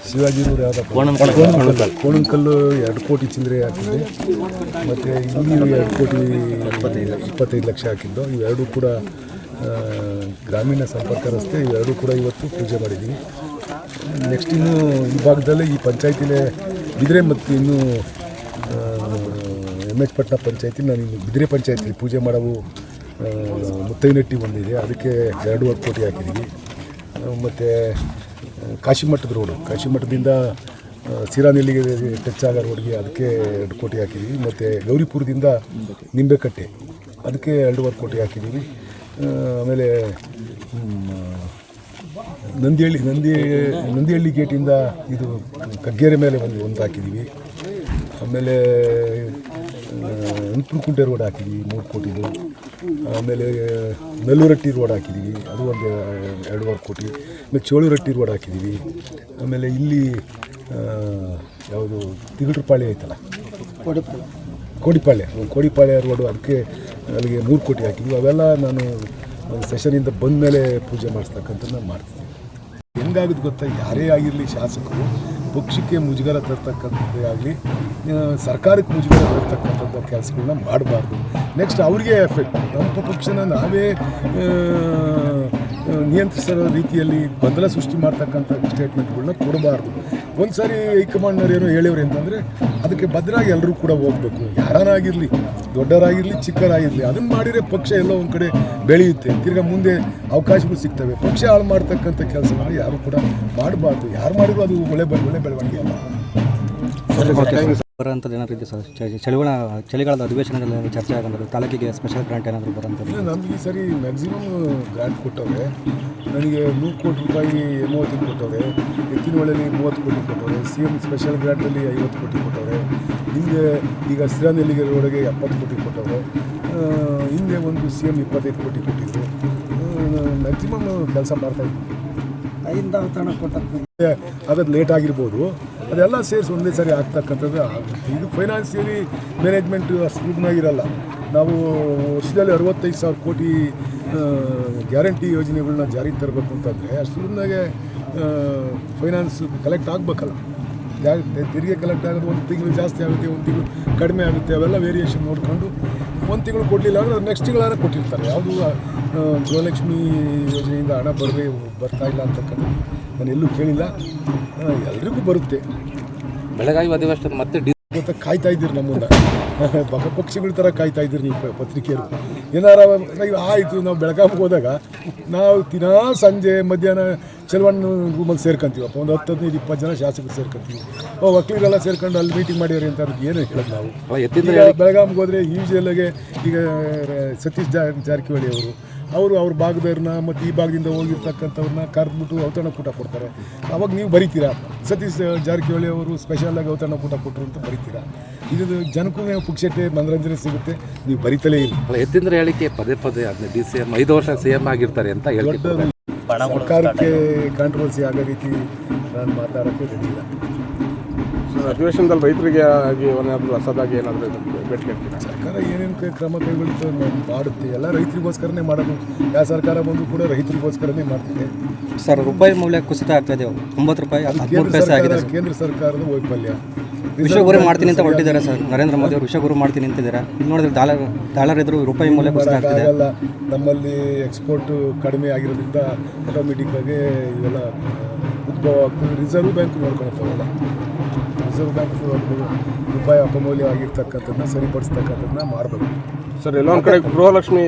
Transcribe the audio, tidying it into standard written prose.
ಶಿವಾಜಿನೂರು ಯಾವುದಪ್ಪ ಕೋಣಂಕಲ್ಲು 2 ಕೋಟಿ ಚಿಲ್ಲರೆ ಹಾಕಿದ್ದೆ, ಮತ್ತು ಇಲ್ಲಿ 2 ಕೋಟಿ 25 ಲಕ್ಷ ಹಾಕಿದ್ದು. ಇವೆರಡೂ ಕೂಡ ಗ್ರಾಮೀಣ ಸಂಪರ್ಕ ರಸ್ತೆ, ಇವೆರಡೂ ಕೂಡ ಇವತ್ತು ಪೂಜೆ ಮಾಡಿದ್ದೀವಿ. ನೆಕ್ಸ್ಟ್ ಇನ್ನೂ ಈ ಭಾಗದಲ್ಲೇ ಈ ಪಂಚಾಯತಿಲೇ ಬಿದಿರೆ ಮತ್ತು ಇನ್ನೂ MH ಪಟ್ಟಣ ಪಂಚಾಯತಿ, ನಾನು ಇನ್ನು ಬಿದಿರೆ ಪಂಚಾಯತಿ ಪೂಜೆ ಮಾಡವು ಮುತ್ತೈನಟ್ಟಿ ಬಂದಿದೆ, ಅದಕ್ಕೆ 2.5 ಕೋಟಿ ಹಾಕಿದ್ದೀವಿ. ಮತ್ತು ಕಾಶಿಮಠದ ರೋಡು, ಕಾಶಿಮಠದಿಂದ ಸಿರಾನೆಲ್ಲಿಗೆ ಟಚ್ ಆಗೋ ರೋಡ್ಗೆ ಅದಕ್ಕೆ 2 ಕೋಟಿ ಹಾಕಿದ್ದೀವಿ. ಮತ್ತು ಗೌರಿಪುರದಿಂದ ನಿಂಬೆಕಟ್ಟೆ ಅದಕ್ಕೆ 2.5 ಕೋಟಿ ಹಾಕಿದ್ದೀವಿ. ಆಮೇಲೆ ನಂದಿಹಳ್ಳಿ ಗೇಟಿಂದ ಇದು ಕಗ್ಗೆರೆ ಮೇಲೆ ಒಂದು ಹಾಕಿದ್ದೀವಿ. ಆಮೇಲೆ ಅನ್ಪುರಕುಂಟೆ ರೋಡ್ ಹಾಕಿದ್ದೀವಿ 3 ಕೋಟಿದು. ಆಮೇಲೆ ನೆಲ್ಲೂರಟ್ಟಿ ರೋಡ್ ಹಾಕಿದ್ದೀವಿ, ಅದು ಒಂದು 2.5 ಕೋಟಿ. ಆಮೇಲೆ ಚೋಳರಟ್ಟಿ ರೋಡ್ ಹಾಕಿದ್ದೀವಿ. ಆಮೇಲೆ ಇಲ್ಲಿ ಯಾವುದು ತಿಗಟ್ರಪಾಳ್ಯ ಐತಲ್ಲ, ಕೋಡಿಪಾಳ್ಯ ರೋಡು, ಅದಕ್ಕೆ ಅಲ್ಲಿಗೆ 3 ಕೋಟಿ ಹಾಕಿದ್ವಿ. ಅವೆಲ್ಲ ನಾನು ಸೆಷನಿಂದ ಬಂದ ಮೇಲೆ ಪೂಜೆ ಮಾಡಿಸ್ತಕ್ಕಂಥದ್ದು ನಾನು ಮಾಡ್ತೀನಿ. ಹೆಂಗಾಗುತ್ತೆ ಗೊತ್ತಾ, ಯಾರೇ ಆಗಿರಲಿ ಶಾಸಕರು ಪಕ್ಷಕ್ಕೆ ಮುಜುಗರ ತರ್ತಕ್ಕಂಥದ್ದೇ ಆಗಲಿ, ಸರ್ಕಾರಕ್ಕೆ ಮುಜುಗರ ತರ್ತಕ್ಕಂಥದ್ದು ಕೆಲಸಗಳನ್ನ ಮಾಡಬಾರ್ದು. ನೆಕ್ಸ್ಟ್ ಅವ್ರಿಗೆ ಎಫೆಕ್ಟ್. ನಮ್ಮ ಪಕ್ಷನ ನಾವೇ ನಿಯಂತ್ರಿಸೋ ರೀತಿಯಲ್ಲಿ ಗೊಂದಲ ಸೃಷ್ಟಿ ಮಾಡ್ತಕ್ಕಂಥ ಸ್ಟೇಟ್ಮೆಂಟ್ಗಳನ್ನ ಕೊಡಬಾರ್ದು. ಒಂದು ಸಾರಿ ಹೈಕಮಾಂಡ್ನವ್ರು ಏನೋ ಹೇಳಿವ್ರು ಅಂತಂದರೆ ಅದಕ್ಕೆ ಭದ್ರಾಗಿ ಎಲ್ಲರೂ ಕೂಡ ಹೋಗಬೇಕು. ಯಾರಾಗಿರಲಿ, ದೊಡ್ಡವರಾಗಿರಲಿ, ಚಿಕ್ಕವರಾಗಿರಲಿ, ಅದನ್ನು ಮಾಡಿದರೆ ಪಕ್ಷ ಎಲ್ಲೋ ಒಂದು ಕಡೆ ಬೆಳೆಯುತ್ತೆ, ತಿರ್ಗಿ ಮುಂದೆ ಅವಕಾಶಗಳು ಸಿಗ್ತವೆ. ಪಕ್ಷ ಹಾಳು ಮಾಡ್ತಕ್ಕಂಥ ಕೆಲಸವನ್ನು ಯಾರು ಕೂಡ ಮಾಡಬಾರ್ದು. ಯಾರು ಮಾಡಿದ್ರು ಅದು ಒಳ್ಳೆ ಬೆಳವಣಿಗೆ ಅಲ್ಲ. ಬರೋಂಥದ್ದು ಏನಾದರೂ ಇದೆ ಸರ್? ಚಳಿಗಾಲದ ಅಧಿವೇಶನದಲ್ಲಿ ಚರ್ಚೆ ಆಗಂದ್ರೆ ತಾಲೂಕಿಗೆ ಸ್ಪೆಷಲ್ ಗ್ರಾಂಟ್ ಏನಾದರೂ ಬರೋಂಥದ್ದು? ನಮ್ಗೆ ಈ ಸರಿ ಮ್ಯಾಕ್ಸಿಮಮ್ ಗ್ರಾಂಟ್ ಕೊಟ್ಟವ್ರೆ. ನನಗೆ 100 ಕೋಟಿ ರೂಪಾಯಿ MOT ಕೊಟ್ಟವ್ರೆ, ಎತ್ತಿನಹೊಳೆಯಲ್ಲಿ 30 ಕೋಟಿ ಕೊಟ್ಟವ್ರೆ, CM ಸ್ಪೆಷಲ್ ಗ್ರಾಂಟಲ್ಲಿ 50 ಕೋಟಿ ಕೊಟ್ಟವ್ರೆ. ಹಿಂದೆ ಈಗ ಸಿರಾನೆಲ್ಲಿಗೆ ರೋಡಿಗೆ 70 ಕೋಟಿ ಕೊಟ್ಟವ್ರೆ. ಹಿಂದೆ ಒಂದು CM 25 ಕೋಟಿ ಕೊಟ್ಟಿದ್ರು. ಮ್ಯಾಕ್ಸಿಮಮ್ ಕೆಲಸ ಮಾಡ್ತಾಯಿದ್ವಿ. ಆಗೋದು ಲೇಟ್ ಆಗಿರ್ಬೋದು, ಅದೆಲ್ಲ ಸೇರಿಸಿ ಒಂದೇ ಸಾರಿ ಆಗ್ತಕ್ಕಂಥದ್ದು ಆಗುತ್ತೆ. ಇದು ಫೈನಾನ್ಸಿಯಲಿ ಮ್ಯಾನೇಜ್ಮೆಂಟ್ ಸುಲಭನಾಗಿರಲ್ಲ. ನಾವು ವರ್ಷದಲ್ಲಿ 65,000 ಕೋಟಿ ಗ್ಯಾರಂಟಿ ಯೋಜನೆಗಳನ್ನ ಜಾರಿಗೆ ತರಬೇಕು ಅಂತಂದರೆ ಅಷ್ಟು ಸುಲಭನಾಗೆ ಫೈನಾನ್ಸ್ ಕಲೆಕ್ಟ್ ಆಗಬೇಕಲ್ಲ. ತೆರಿಗೆ ಕಲೆಕ್ಟ್ ಆಗೋದು ಒಂದು ತಿಂಗಳು ಜಾಸ್ತಿ ಆಗುತ್ತೆ, ಒಂದು ತಿಂಗಳು ಕಡಿಮೆ ಆಗುತ್ತೆ. ಅವೆಲ್ಲ ವೇರಿಯೇಷನ್ ನೋಡಿಕೊಂಡು ಒಂದು ತಿಂಗಳು ಕೊಡಲಿಲ್ಲ ಅಂದರೆ ನೆಕ್ಸ್ಟ್ ತಿಂಗಳಾರ ಕೊಟ್ಟಿರ್ತಾರೆ. ಯಾವುದು ಗೃಹಲಕ್ಷ್ಮಿ ಯೋಜನೆಯಿಂದ ಹಣ ಬರ್ತಾ ಇಲ್ಲ ಅಂತಕ್ಕಂಥದ್ದು ನಾನು ಎಲ್ಲೂ ಕೇಳಿಲ್ಲ. ಎಲ್ರಿಗೂ ಬರುತ್ತೆ. ಬೆಳಗಾವಿ ಅಧಿವೇಶನ ಮತ್ತೆ ಗೊತ್ತಾ, ಕಾಯ್ತಾ ಇದ್ದೀರಿ ನಮ್ಮನ್ನು, ಪಕ್ಷಿಗಳ ಥರ ಕಾಯ್ತಾ ಇದ್ದೀರಿ ನೀವು ಪತ್ರಿಕೆಯರು. ಏನಾರ ಆಯಿತು, ನಾವು ಬೆಳಗಾವಿಗೆ ಹೋದಾಗ ನಾವು ದಿನಾ ಸಂಜೆ ಮಧ್ಯಾಹ್ನ ಚಲವಣ್ಣ ರೂಮಲ್ಲಿ ಸೇರ್ಕೊಂತೀವಪ್ಪ, ಒಂದು 10-15-20 ಜನ ಶಾಸಕರು ಸೇರ್ಕೊಂತೀವಿ. ವಕೀಲರೆಲ್ಲ ಸೇರ್ಕೊಂಡು ಅಲ್ಲಿ ಮೀಟಿಂಗ್ ಮಾಡಿರಿ ಅಂತ ಅದಕ್ಕೆ ಏನು ಹೇಳೋದು ನಾವು. ಬೆಳಗಾವಿಗೆ ಹೋದರೆ ಯೂಶಲಾಗೆ ಈಗ ಸತೀಶ್ ಜಾರಕಿಹೊಳಿ ಅವರು ಅವ್ರ ಭಾಗದವ್ರನ್ನ ಮತ್ತು ಈ ಭಾಗದಿಂದ ಹೋಗಿರ್ತಕ್ಕಂಥವ್ರನ್ನ ಕರೆದ್ಬಿಟ್ಟು ಔತಣಕೂಟ ಕೊಡ್ತಾರೆ. ಅವಾಗ ನೀವು ಬರೀತೀರಾ, ಸತೀಶ್ ಜಾರಕಿಹೊಳಿ ಅವರು ಸ್ಪೆಷಲಾಗಿ ಔತಣಕೂಟ ಕೊಟ್ಟರು ಅಂತ ಬರೀತೀರಾ. ಇದು ಜನಕ್ಕೂ ಪುಕ್ಷಟ್ಟೆ ಮನರಂಜನೆ ಸಿಗುತ್ತೆ, ನೀವು ಬರೀತಲೇ ಇಲ್ಲ. ಎತ್ತಿಂದ್ರ ಹೇಳಿಕೆ ಪದೇ ಅದನ್ನ DCM 5 ವರ್ಷ CM ಆಗಿರ್ತಾರೆ ಅಂತ ಹೇಳ್ತಾರೆ. ಸರ್ಕಾರಕ್ಕೆ ಕಾಂಟ್ರವರ್ಸಿ ಆಗೋ ರೀತಿ ನಾನು ಮಾತಾಡೋಕ್ಕೆ ರೆಡಿ ಇಲ್ಲ. ಅಧಿವೇಶನದಲ್ಲಿ ರೈತರಿಗೆ ಆಗಿ ಏನಾದರೂ ಹೊಸದಾಗಿ ಏನಾದರೂ ಭೇಟಿ ಕೇಳ್ತೀನಿ. ಸರ್ಕಾರ ಏನೇನು ಕ್ರಮ ಕೈಗೊಳ್ಳುತ್ತೆ ಮಾಡುತ್ತೆ, ಎಲ್ಲ ರೈತರಿಗೋಸ್ಕರನೇ ಮಾಡೋದು. ಯಾವ ಸರ್ಕಾರ ಬಂದು ಕೂಡ ರೈತರಿಗೋಸ್ಕರನೇ ಮಾಡ್ತಿದೆ. ಸರ್, ರೂಪಾಯಿ ಮೌಲ್ಯ ಕುಸಿತ ಆಗ್ತಾ ಇದೆ, 9 ರೂಪಾಯಿ 13 ಪೈಸೆ ಆಗಿದೆ. ಕೇಂದ್ರ ಸರ್ಕಾರದ ವೈಫಲ್ಯ. ವಿಶ್ವಗುರು ಮಾಡ್ತೀನಿ ಅಂತ ಹೊರಟಿದ್ದಾರೆ ಸರ್ ನರೇಂದ್ರ ಮೋದಿ ಅವರು. ವಿಶ್ವಗುರು ಮಾಡ್ತೀನಿ ಅಂತಿದ್ದಾರೆ. ಇದು ನೋಡಿದ್ರೆ ಡಾಲರ್ ಎದುರು ರೂಪಾಯಿ ಮೌಲ್ಯ ಕುಸಿತ ಆಗ್ತಿದೆ. ನಮ್ಮಲ್ಲಿ ಎಕ್ಸ್ಪೋರ್ಟ್ ಕಡಿಮೆ ಆಗಿರೋದ್ರಿಂದ ಆಟೋಮೆಟಿಕ್ಕಾಗಿ ಇವೆಲ್ಲ ಉದ್ಭವ ಆಗ್ತದೆ. ರಿಸರ್ವ್ ಬ್ಯಾಂಕ್ ನೋಡ್ಕೊಳ್ತಾವಲ್ಲ, ರಿಸರ್ವ್ ಬ್ಯಾಂಕ್ ರೂಪಾಯಿ ಅಪಮೌಲ್ಯ ಆಗಿರ್ತಕ್ಕಂಥದ್ದನ್ನ ಸರಿಪಡಿಸ್ತಕ್ಕಂಥದ್ದನ್ನ ಮಾಡಬೇಕು. ಸರ್, ಎಲ್ಲೊಂದು ಕಡೆ ಗೃಹಲಕ್ಷ್ಮಿ